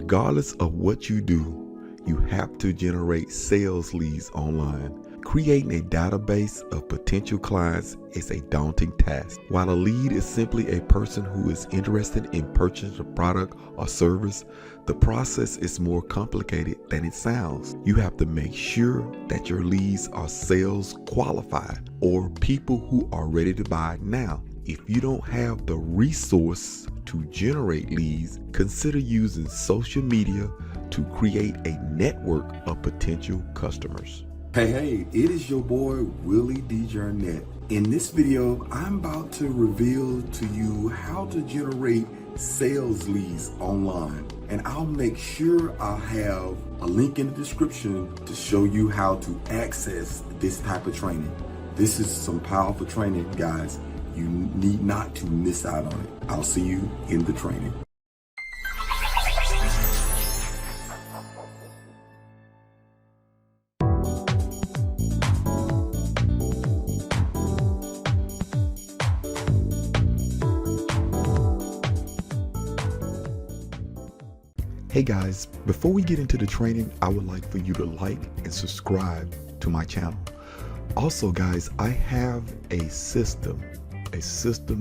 Regardless of what you do, you have to generate sales leads online. Creating a database of potential clients is a daunting task. While a lead is simply a person who is interested in purchasing a product or service, the process is more complicated than it sounds. You have to make sure that your leads are sales qualified or people who are ready to buy now. If you don't have the resource to generate leads, consider using social media to create a network of potential customers. Hey, it is your boy Willie D. Jarnett. In this video, I'm about to reveal to you how to generate sales leads online. And I'll make sure I'll have a link in the description to show you how to access this type of training. This is some powerful training, guys. You need not to miss out on it. I'll see you in the training. Hey guys, before we get into the training, I would like for you to like and subscribe to my channel. Also guys, I have a system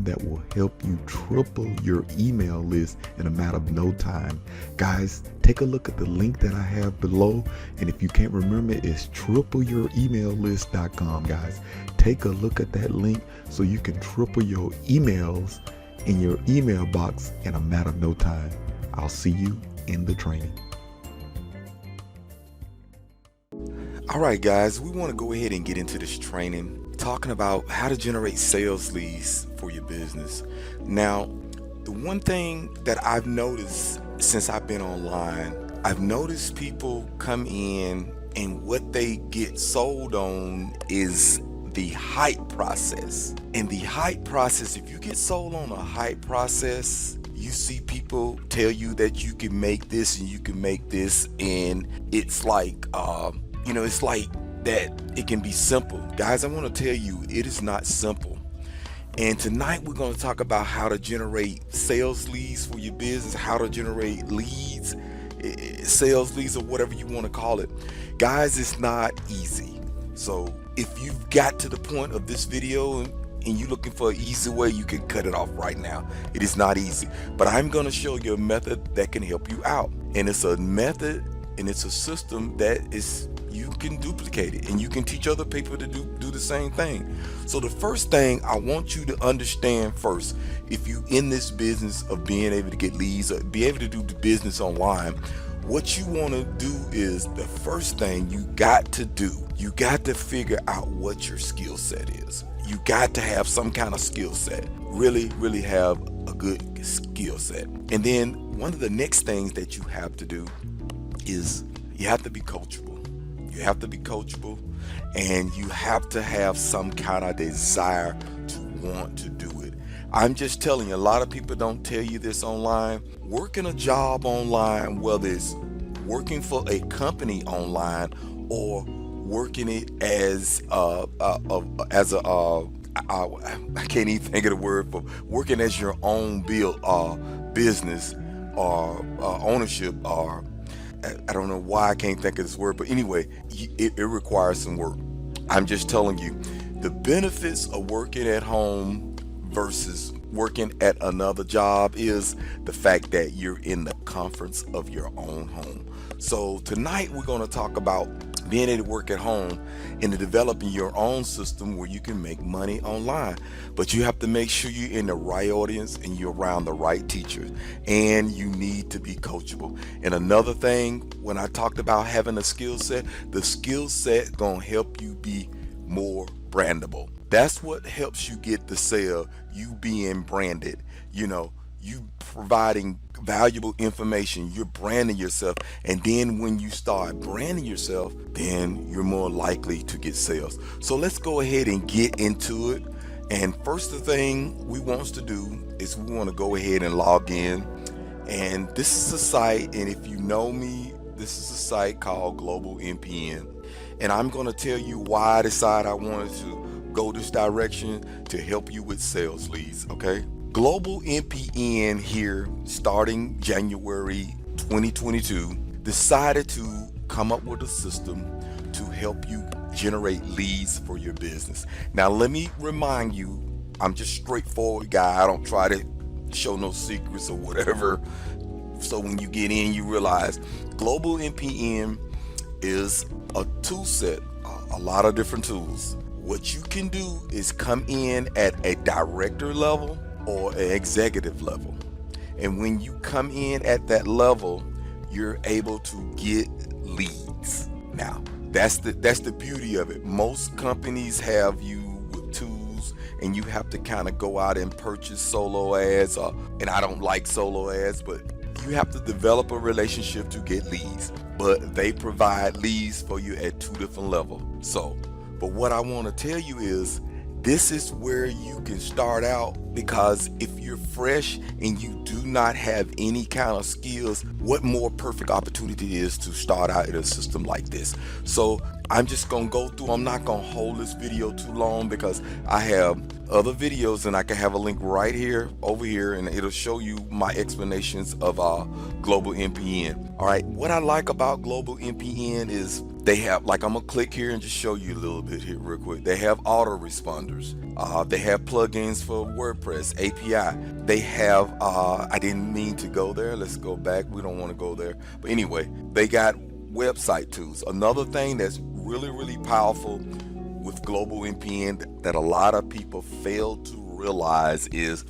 that will help you triple your email list in a matter of no time. Guys, take a look at the link that I have below, and if you can't remember, it's tripleyouremaillist.com. guys. Take a look at that link so you can triple your emails in your email box in a matter of no time. I'll see you in the training. All right guys, we want to go ahead and get into this training talking about how to generate sales leads for your business. Now, the one thing that I've noticed since I've been online, I've noticed people come in and what they get sold on is the hype process. And the hype process, if you get sold on a hype process, you see people tell you that you can make this and you can make this, and it's like it's like that it can be simple. Guys, I want to tell you, it is not simple. And tonight we're going to talk about how to generate sales leads for your business, how to generate leads, sales leads, or whatever you want to call it. Guys, it's not easy. So if you've got to the point of this video and you're looking for an easy way, you can cut it off right now. It is not easy, but I'm going to show you a method that can help you out. And it's a method and it's a system that is you can duplicate it, and you can teach other people to do the same thing. So the first thing I want you to understand first, if you in this business of being able to get leads or be able to do the business online, what you want to do is, the first thing you got to do, you got to figure out what your skill set is. You got to have some kind of skill set, really have a good skill set. And then one of the next things that you have to do is you have to be coachable. You have to be coachable, and you have to have some kind of desire to want to do it. I'm just telling you, a lot of people don't tell you this online. Working a job online, whether it's working for a company online or working it as I can't even think of the word for working as your own business or ownership, or I don't know why I can't think of this word, but anyway, it requires some work. I'm just telling you, the benefits of working at home versus working at another job is the fact that you're in the comforts of your own home. So tonight we're going to talk about being able to work at home and developing your own system where you can make money online. But you have to make sure you're in the right audience and you're around the right teachers, and you need to be coachable. And another thing, when I talked about having a skill set, the skill set gonna help you be more brandable. That's what helps you get the sale, you being branded, you providing valuable information, you're branding yourself, and then when you start branding yourself, then you're more likely to get sales. So let's go ahead and get into it. And first, the thing we want to do is we want to go ahead and log in, and this is a site, and if you know me, this is a site called GlobalNPN, and I'm going to tell you why I decided I wanted to go this direction to help you with sales leads. Okay, GlobalNPN here, starting January 2022, decided to come up with a system to help you generate leads for your business. Now, let me remind you, I'm just straightforward guy. I don't try to show no secrets or whatever. So when you get in, you realize GlobalNPN is a tool set, a lot of different tools. What you can do is come in at a director level or an executive level. And when you come in at that level, you're able to get leads. Now, that's the beauty of it. Most companies have you with tools and you have to kind of go out and purchase solo ads, and I don't like solo ads, but you have to develop a relationship to get leads. But they provide leads for you at 2 different levels. But what I want to tell you is, this is where you can start out, because if you're fresh and you do not have any kind of skills, what more perfect opportunity is to start out in a system like this. So I'm just going to go through. I'm not going to hold this video too long because I have other videos, and I can have a link right here over here, and it'll show you my explanations of GlobalNPN. All right, what I like about GlobalNPN is they have, like, I'm gonna click here and just show you a little bit here real quick. They have autoresponders. They have plugins for WordPress API. They have I didn't mean to go there. Let's go back. We don't want to go there. But anyway, they got website tools. Another thing that's really powerful with GlobalNPN that a lot of people fail to realize is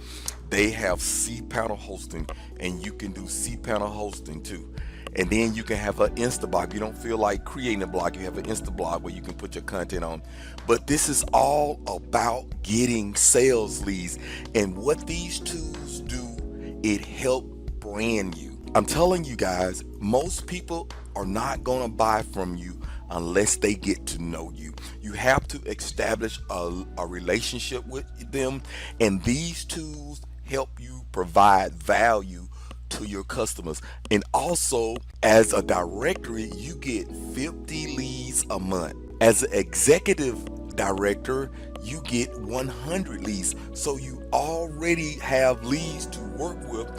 they have cPanel hosting, and you can do cPanel hosting too. And then you can have an Insta blog. You don't feel like creating a blog, you have an Insta blog where you can put your content on. But this is all about getting sales leads. And what these tools do, it helps brand you. I'm telling you guys, most people are not going to buy from you unless they get to know you. You have to establish a relationship with them. And these tools help you provide value to your customers. And also, as a directory, you get 50 leads a month. As an executive director, you get 100 leads. So you already have leads to work with,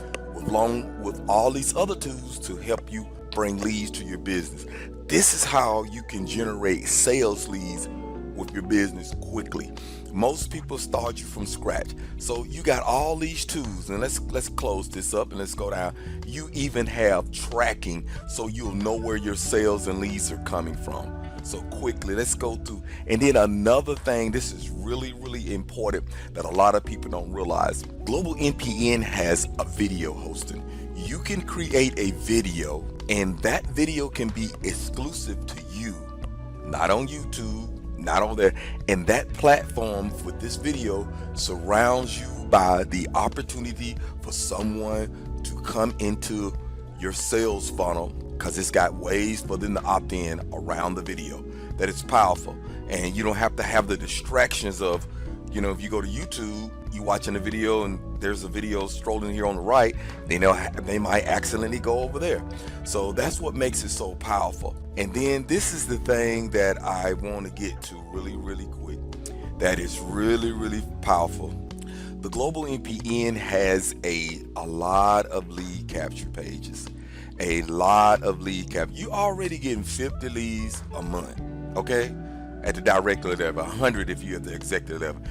along with all these other tools to help you bring leads to your business. This is how you can generate sales leads with your business quickly. Most people start you from scratch. So you got all these tools, and let's close this up and let's go down. You even have tracking, so you'll know where your sales and leads are coming from. So quickly, let's go through. And then another thing, this is really important that a lot of people don't realize. GlobalNPN has a video hosting. You can create a video, and that video can be exclusive to you, not on YouTube, not on there. And that platform for this video surrounds you by the opportunity for someone to come into your sales funnel, because it's got ways for them to opt in around the video. That is powerful. And you don't have to have the distractions of, if you go to YouTube, you watching a video and there's a video strolling here on the right, they might accidentally go over there. So that's what makes it so powerful. And then this is the thing that I want to get to really quick, that is really powerful. The GlobalNPN has a lot of lead capture pages. A lot of lead capture. You already getting 50 leads a month, okay? At the director level, 100 if you're at the executive level.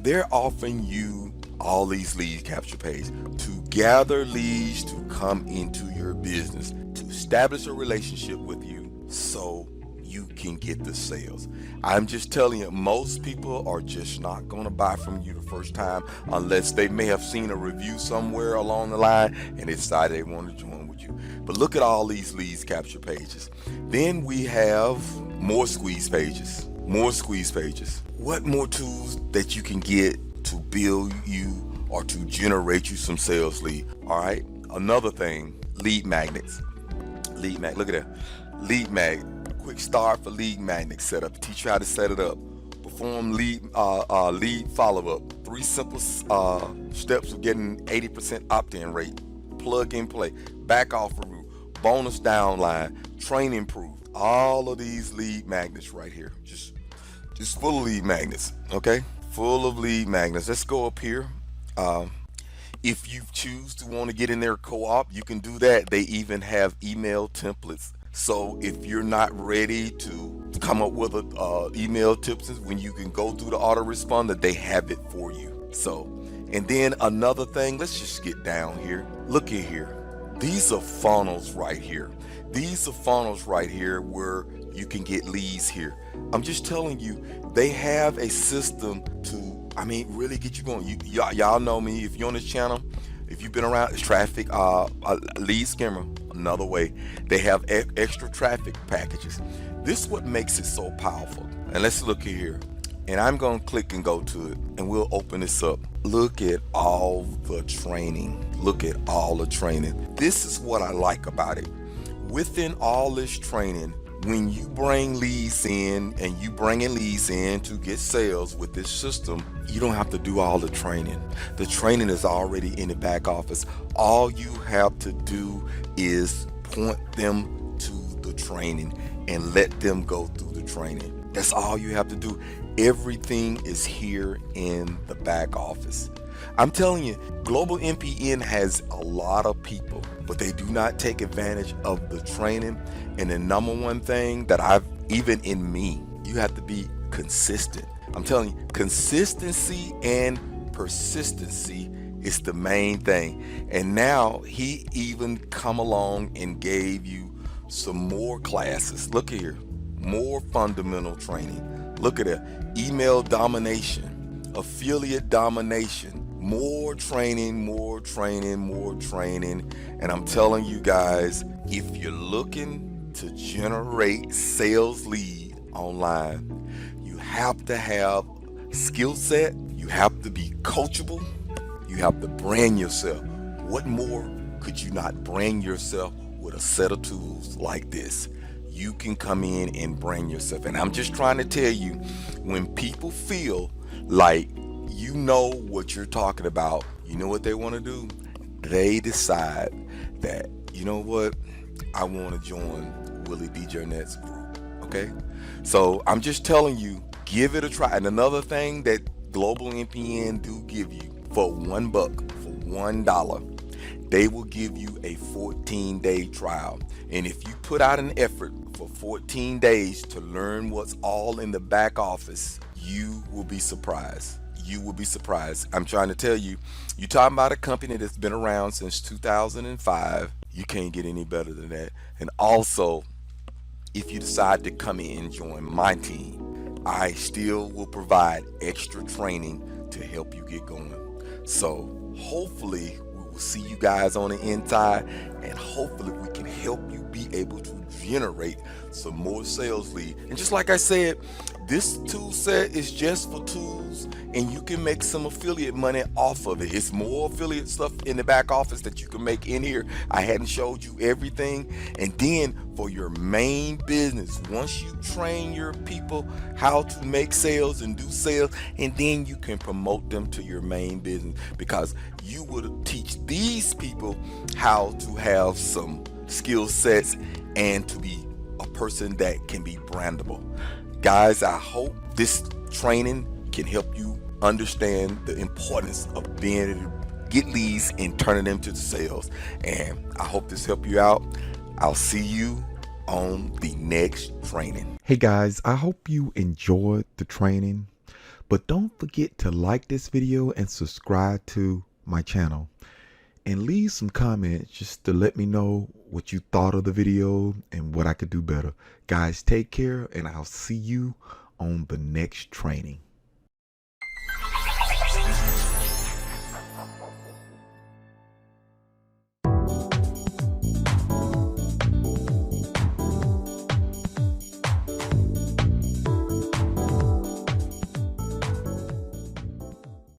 They're offering you all these lead capture pages to gather leads to come into your business, to establish a relationship with you so you can get the sales. I'm just telling you, most people are just not going to buy from you the first time unless they may have seen a review somewhere along the line and they decided they want to join with you. But look at all these leads capture pages. Then we have more squeeze pages. What more tools that you can get to build you or to generate you some sales lead? All right. Another thing, lead magnets. Look at that. Lead magnet. Quick start for lead magnet setup. Teach you how to set it up. Perform lead follow-up. 3 simple steps of getting 80% opt-in rate. Plug and play. Back offer route. Bonus downline. Train improved. All of these lead magnets right here. Just full of lead magnets. Okay? Full of lead magnets. Let's go up here. If you choose to want to get in their co-op, you can do that. They even have email templates. So if you're not ready to come up with a email template when you can go through the autoresponder, they have it for you. So, and then another thing, let's just get down here. Look at here. These are funnels right here. These are funnels right here where you can get leads here. I'm just telling you, they have a system to, really get you going. Y'all know me. If you're on this channel, if you've been around, it's traffic, lead skimmer, another way. They have extra traffic packages. This is what makes it so powerful. And let's look here. And I'm going to click and go to it, and we'll open this up. Look at all the training. Look at all the training. This is what I like about it. Within all this training, when you bring leads in and you bringing leads in to get sales with this system, you don't have to do all the training. The training is already in the back office. All you have to do is point them to the training and let them go through the training. That's all you have to do. Everything is here in the back office. I'm telling you, GlobalNPN has a lot of people, but they do not take advantage of the training. And the number one thing that even in me, you have to be consistent. I'm telling you, consistency and persistency is the main thing. And now he even come along and gave you some more classes. Look here, more fundamental training. Look at it, email domination, affiliate domination, more training, more training, more training. And I'm telling you guys, if you're looking to generate sales lead online, you have to have skill set, you have to be coachable, you have to brand yourself. What more could you not brand yourself with a set of tools like this? You can come in and brand yourself. And I'm just trying to tell you, when people feel like you know what you're talking about, you know what they want to do? They decide that, you know what, I want to join Willie D. Jarnett's group. Okay, so I'm just telling you, give it a try. And another thing that GlobalNPN do give you, for $1, for $1, they will give you a 14-day trial. And if you put out an effort for 14 days to learn what's all in the back office, you will be surprised. You will be surprised. I'm trying to tell you, you're talking about a company that's been around since 2005. You can't get any better than that. And also, if you decide to come in and join my team, I still will provide extra training to help you get going. So hopefully we will see you guys on the inside, and hopefully we can help you be able to generate some more sales lead. And just like I said, this tool set is just for tools, and you can make some affiliate money off of it. It's more affiliate stuff in the back office that you can make in here. I hadn't showed you everything. And then for your main business, once you train your people how to make sales and do sales, and then you can promote them to your main business, because you will teach these people how to have some skill sets and to be a person that can be brandable. Guys, I hope this training can help you understand the importance of being able to get leads and turning them to sales. And I hope this helped you out. I'll see you on the next training. Hey guys, I hope you enjoyed the training, but don't forget to like this video and subscribe to my channel, and leave some comments just to let me know what you thought of the video and what I could do better. Guys, take care, and I'll see you on the next training.